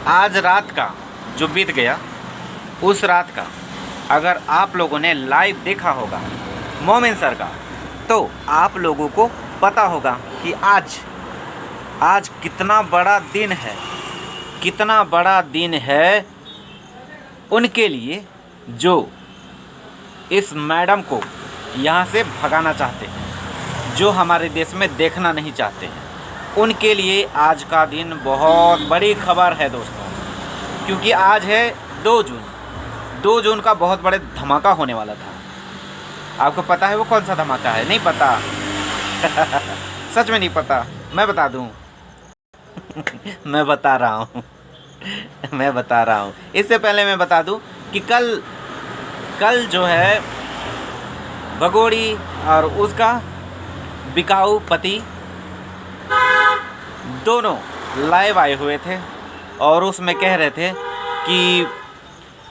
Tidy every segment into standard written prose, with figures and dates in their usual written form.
आज रात का जो बीत गया, उस रात का अगर आप लोगों ने लाइव देखा होगा मोमिन सर का, तो आप लोगों को पता होगा कि आज कितना बड़ा दिन है, कितना बड़ा दिन है उनके लिए जो इस मैडम को यहाँ से भगाना चाहते हैं, जो हमारे देश में देखना नहीं चाहते हैं। उनके लिए आज का दिन बहुत बड़ी खबर है दोस्तों, क्योंकि आज है 2 जून। 2 जून का बहुत बड़े धमाका होने वाला था। आपको पता है वो कौन सा धमाका है? नहीं पता? सच में नहीं पता? मैं बता दूं। मैं बता रहा हूँ। इससे पहले मैं बता दूं कि कल जो है भगोड़ी और उसका बिकाऊ पति दोनों लाइव आए हुए थे और उसमें कह रहे थे कि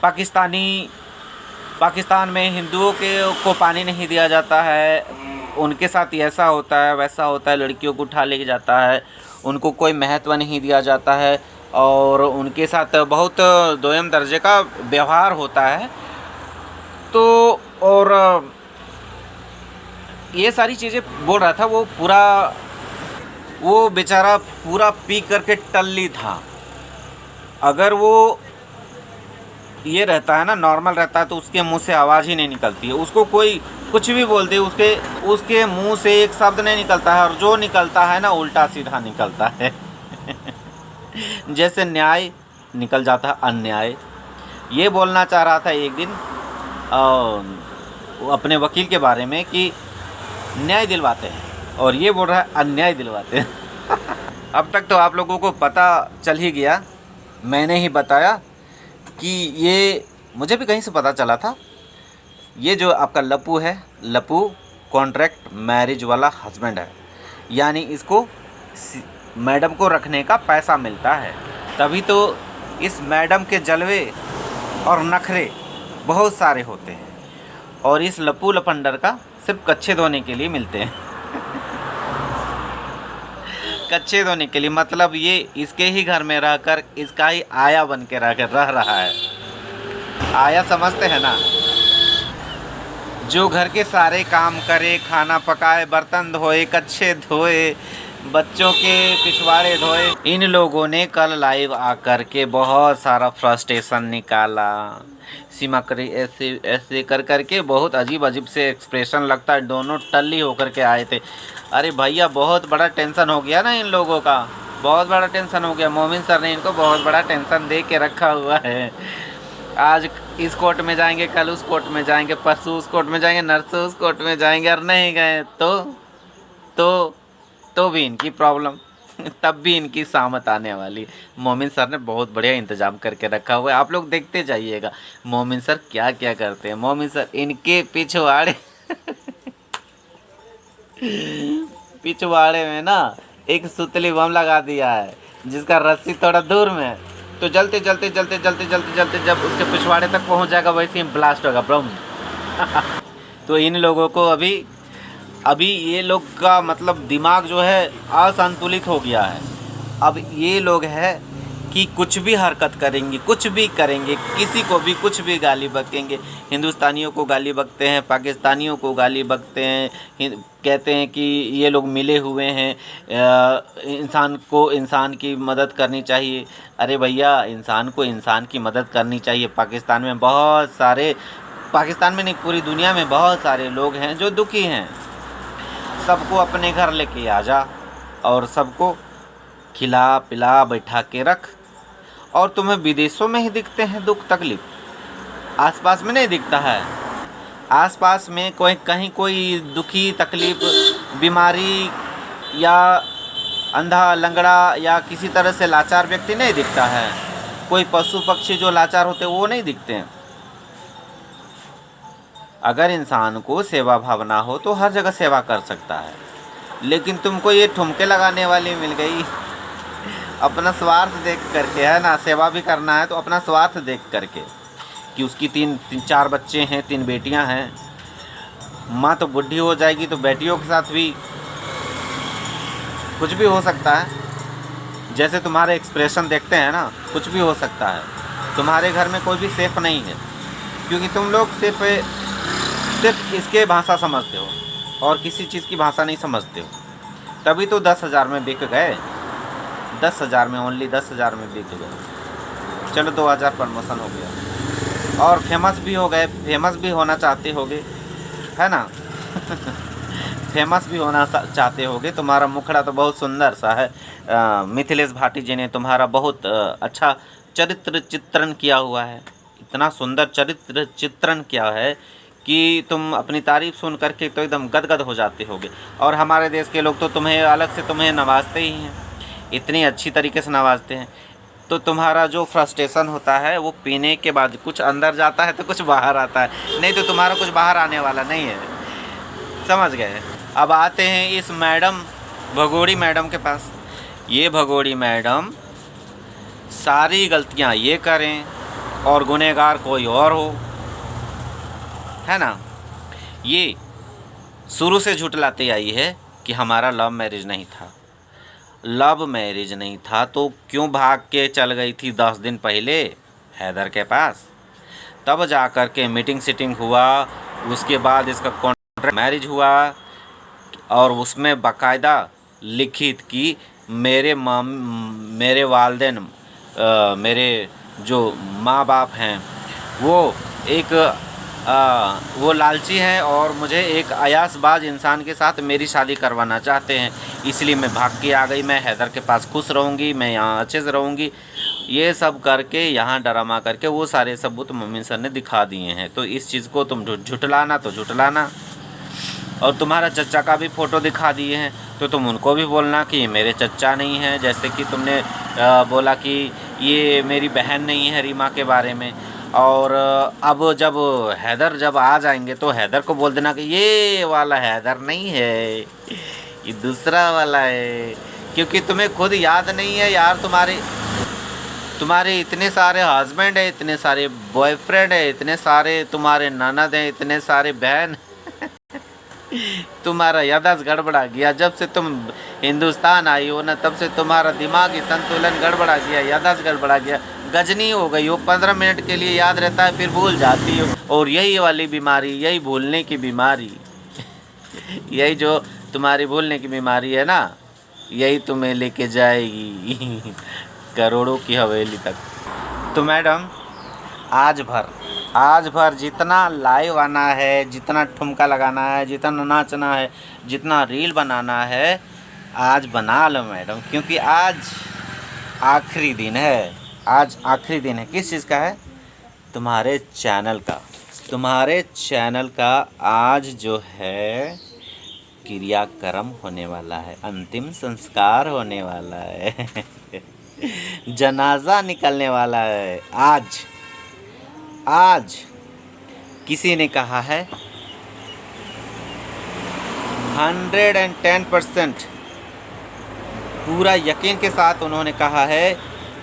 पाकिस्तान में हिंदुओं को पानी नहीं दिया जाता है, उनके साथ ऐसा होता है वैसा होता है, लड़कियों को उठा ले जाता है, उनको कोई महत्व नहीं दिया जाता है और उनके साथ बहुत दोयम दर्जे का व्यवहार होता है। तो और ये सारी चीज़ें बोल रहा था। वो बेचारा पूरा पी करके टल्ली था। अगर वो ये रहता है ना, नॉर्मल रहता है, तो उसके मुंह से आवाज़ ही नहीं निकलती है। उसको कोई कुछ भी बोल दे, उसके मुंह से एक शब्द नहीं निकलता है, और जो निकलता है ना उल्टा सीधा निकलता है। जैसे न्याय निकल जाता है अन्याय। ये बोलना चाह रहा था एक दिन अपने वकील के बारे में कि न्याय दिलवाते हैं, और ये बोल रहा है अन्याय दिलवाते हैं। अब तक तो आप लोगों को पता चल ही गया, मैंने ही बताया कि ये मुझे भी कहीं से पता चला था। ये जो आपका लप्पू है, लप्पू कॉन्ट्रैक्ट मैरिज वाला हस्बैंड है, यानी इसको मैडम को रखने का पैसा मिलता है। तभी तो इस मैडम के जलवे और नखरे बहुत सारे होते हैं, और इस लप्पू लफंडर का सिर्फ कच्छे धोने के लिए मिलते हैं। कच्छे धोने के लिए मतलब ये इसके ही घर में रहकर इसका ही आया बन के रह रहा है। आया समझते हैं ना, जो घर के सारे काम करे, खाना पकाए, बर्तन धोए, कच्छे धोए, बच्चों के पिछवाड़े धोए। इन लोगों ने कल लाइव आकर के बहुत सारा फ्रस्ट्रेशन निकाला। सीमा करी ऐसे कर के बहुत अजीब से एक्सप्रेशन लगता है, दोनों टल्ली होकर के आए थे। अरे भैया बहुत बड़ा टेंशन हो गया ना इन लोगों का, बहुत बड़ा टेंशन हो गया। मोमिन सर ने इनको बहुत बड़ा टेंशन दे के रखा हुआ है। आज इस कोर्ट में जाएंगे, कल उस कोर्ट में जाएंगे, परसों उस कोर्ट में जाएंगे, नरसों उस कोर्ट में जाएंगे, और नहीं गए तो भी इनकी प्रॉब्लम, तब भी इनकी सामत आने वाली। मोमिन सर ने बहुत बढ़िया इंतजाम करके रखा हुआ है, आप लोग देखते जाइएगा मोमिन सर क्या क्या करते हैं। मोमिन सर इनके पिछवाड़े में ना एक सुतली बम लगा दिया है, जिसका रस्सी थोड़ा दूर में है, तो जलते जब उसके पिछवाड़े तक पहुंच जाएगा वैसे ही ब्लास्ट होगा बम। तो इन लोगों को अभी ये लोग का मतलब दिमाग जो है असंतुलित हो गया है। अब ये लोग है कि कुछ भी हरकत करेंगे, कुछ भी करेंगे, किसी को भी कुछ भी गाली बकेंगे। हिंदुस्तानियों को गाली बकते हैं, पाकिस्तानियों को गाली बकते हैं, कहते हैं कि ये लोग मिले हुए हैं, इंसान को इंसान की मदद करनी चाहिए। अरे भैया, इंसान को इंसान की मदद करनी चाहिए। पाकिस्तान में नहीं, पूरी दुनिया में बहुत सारे लोग हैं जो दुखी हैं। सबको अपने घर लेके आ जा और सबको खिला पिला बैठा के रख। और तुम्हें विदेशों में ही दिखते हैं दुख तकलीफ, आसपास में नहीं दिखता है। आसपास में कहीं कोई दुखी तकलीफ बीमारी या अंधा लंगड़ा या किसी तरह से लाचार व्यक्ति नहीं दिखता है। कोई पशु पक्षी जो लाचार होते हैं वो नहीं दिखते हैं। अगर इंसान को सेवा भावना हो तो हर जगह सेवा कर सकता है, लेकिन तुमको ये ठुमके लगाने वाली मिल गई अपना स्वार्थ देख करके, है ना। सेवा भी करना है तो अपना स्वार्थ देख करके, कि उसकी तीन चार बच्चे हैं, 3 बेटियां हैं। माँ तो बुढ़ी हो जाएगी तो बेटियों के साथ भी कुछ भी हो सकता है। जैसे तुम्हारे एक्सप्रेशन देखते हैं ना, कुछ भी हो सकता है। तुम्हारे घर में कोई भी सेफ नहीं है, क्योंकि तुम लोग सिर्फ इसके भाषा समझते हो और किसी चीज़ की भाषा नहीं समझते हो। तभी तो 10,000 में बिक गए, 10,000 में, ओनली 10,000 में बिक गए। चलो 2,000 प्रमोशन हो गया और फेमस भी हो गए। फेमस भी होना चाहते होगे, है ना? फेमस भी होना चाहते होगे। तुम्हारा मुखड़ा तो बहुत सुंदर सा है। मिथिलेश भाटी जी ने तुम्हारा बहुत अच्छा चरित्र चित्रण किया हुआ है। इतना सुंदर चरित्र चित्रण किया है कि तुम अपनी तारीफ़ सुन करके तो एकदम गदगद हो जाते होगे। और हमारे देश के लोग तो तुम्हें अलग से तुम्हें नवाजते ही हैं, इतनी अच्छी तरीके से नवाजते हैं। तो तुम्हारा जो फ्रस्ट्रेशन होता है वो पीने के बाद कुछ अंदर जाता है तो कुछ बाहर आता है, नहीं तो तुम्हारा कुछ बाहर आने वाला नहीं है। समझ गए? अब आते हैं इस मैडम भगोड़ी मैडम के पास। ये भगोड़ी मैडम सारी गलतियां ये करें और गुनहगार कोई और हो, है ना? ये शुरू से झुठलाते आई है कि हमारा लव मैरिज नहीं था। लव मैरिज नहीं था तो क्यों भाग के चल गई थी 10 दिन पहले हैदर के पास? तब जा कर के मीटिंग सीटिंग हुआ, उसके बाद इसका कॉन्ट्रैक्ट मैरिज हुआ और उसमें बाकायदा लिखित कि मेरे वालिदैन, मेरे जो माँ बाप हैं वो एक वो लालची हैं और मुझे एक अयासबाज इंसान के साथ मेरी शादी करवाना चाहते हैं, इसलिए मैं भाग के आ गई। मैं हैदर के पास खुश रहूँगी, मैं यहाँ अच्छे से रहूँगी। ये सब करके यहाँ ड्रामा करके वो सारे सबूत मोमिन सर ने दिखा दिए हैं। तो इस चीज़ को तुम झुठलाना तो झुठलाना, और तुम्हारा चच्चा का भी फ़ोटो दिखा दिए हैं तो तुम उनको भी बोलना कि ये मेरे चच्चा नहीं हैं। जैसे कि तुमने बोला कि ये मेरी बहन नहीं है रीमा के बारे में। और अब जब हैदर जब आ जाएंगे तो हैदर को बोल देना कि ये वाला हैदर नहीं है, ये दूसरा वाला है, क्योंकि तुम्हें खुद याद नहीं है यार। तुम्हारे इतने सारे हस्बैंड है, इतने सारे बॉयफ्रेंड है, इतने सारे तुम्हारे ननद हैं, इतने सारे बहन। तुम्हारा याददाश्त गड़बड़ा गया। जब से तुम हिंदुस्तान आई हो ना, तब से तुम्हारा दिमागी संतुलन गड़बड़ा गया, याददाश्त गड़बड़ा गया, गजनी हो गई हो। 15 मिनट के लिए याद रहता है, फिर भूल जाती हो। और यही वाली बीमारी, यही भूलने की बीमारी, यही जो तुम्हारी भूलने की बीमारी है ना, यही तुम्हें लेके जाएगी करोड़ों की हवेली तक। तो मैडम आज भर जितना लाइव आना है, जितना ठुमका लगाना है, जितना नाचना है, जितना रील बनाना है, आज बना लो मैडम, क्योंकि आज आखिरी दिन है। आज आखिरी दिन है। किस चीज़ का है? तुम्हारे चैनल का। तुम्हारे चैनल का आज जो है क्रियाक्रम होने वाला है, अंतिम संस्कार होने वाला है जनाजा निकलने वाला है आज। किसी ने कहा है 110% पूरा यकीन के साथ उन्होंने कहा है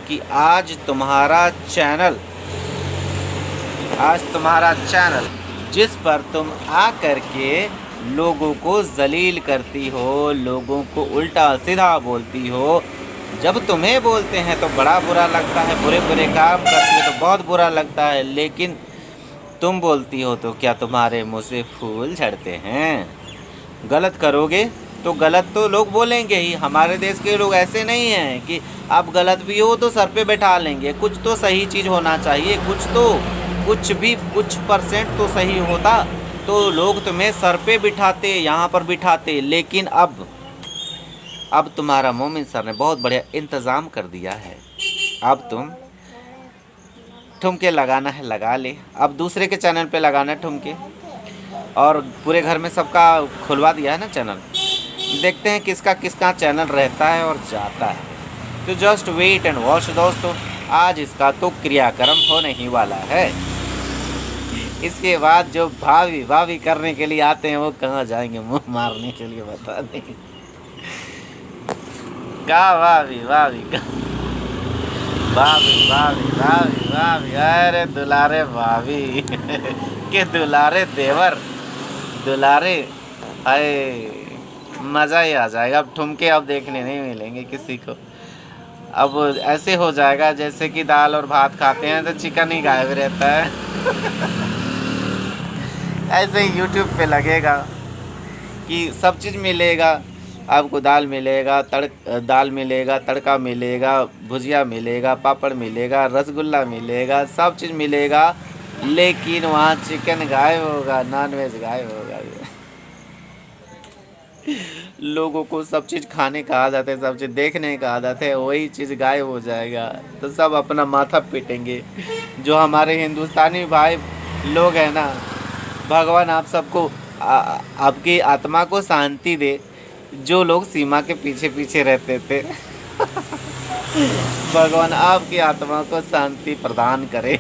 कि आज तुम्हारा चैनल जिस पर तुम आ कर के लोगों को जलील करती हो, लोगों को उल्टा सीधा बोलती हो। जब तुम्हें बोलते हैं तो बड़ा बुरा लगता है, बुरे बुरे काम करती हो तो बहुत बुरा लगता है, लेकिन तुम बोलती हो तो क्या तुम्हारे मुँह से फूल झड़ते हैं? गलत करोगे तो गलत तो लोग बोलेंगे ही। हमारे देश के लोग ऐसे नहीं हैं कि आप गलत भी हो तो सर पे बैठा लेंगे। कुछ तो सही चीज़ होना चाहिए, कुछ परसेंट तो सही होता तो लोग तुम्हें सर पे बिठाते, यहाँ पर बिठाते। लेकिन अब तुम्हारा मोमिन सर ने बहुत बढ़िया इंतज़ाम कर दिया है। अब तुम ठुमके लगाना है लगा ले, अब दूसरे के चैनल पे लगाना है ठुमके, और पूरे घर में सबका खुलवा दिया है ना चैनल। देखते हैं किसका किसका चैनल रहता है और जाता है। तो जस्ट वेट एंड वॉच दोस्तों, आज इसका तो क्रियाक्रम होने ही वाला है। इसके बाद जो भाभी करने के लिए आते हैं वो कहाँ जाएंगे मुँह मारने के लिए, बता दें। भाभी अरे दुलारे भाभी के दुलारे देवर, दुलारे, अरे मज़ा ही आ जाएगा। अब ठुमके अब देखने नहीं मिलेंगे किसी को। अब ऐसे हो जाएगा जैसे कि दाल और भात खाते हैं तो चिकन ही गायब रहता है। ऐसे ही यूट्यूब पे लगेगा कि सब चीज़ मिलेगा, आपको दाल मिलेगा, दाल मिलेगा, तड़का मिलेगा, भुजिया मिलेगा, पापड़ मिलेगा, रसगुल्ला मिलेगा, सब चीज़ मिलेगा, लेकिन वहाँ चिकन गायब होगा, नॉनवेज गायब होगा। लोगों को सब चीज़ खाने का आदत है, सब चीज़ देखने का आदत है, वही चीज़ गायब हो जाएगा तो सब अपना माथा पीटेंगे। जो हमारे हिंदुस्तानी भाई लोग हैं ना, भगवान आप सबको आपकी आत्मा को शांति दे, जो लोग सीमा के पीछे पीछे रहते थे। भगवान आपकी आत्मा को शांति प्रदान करे।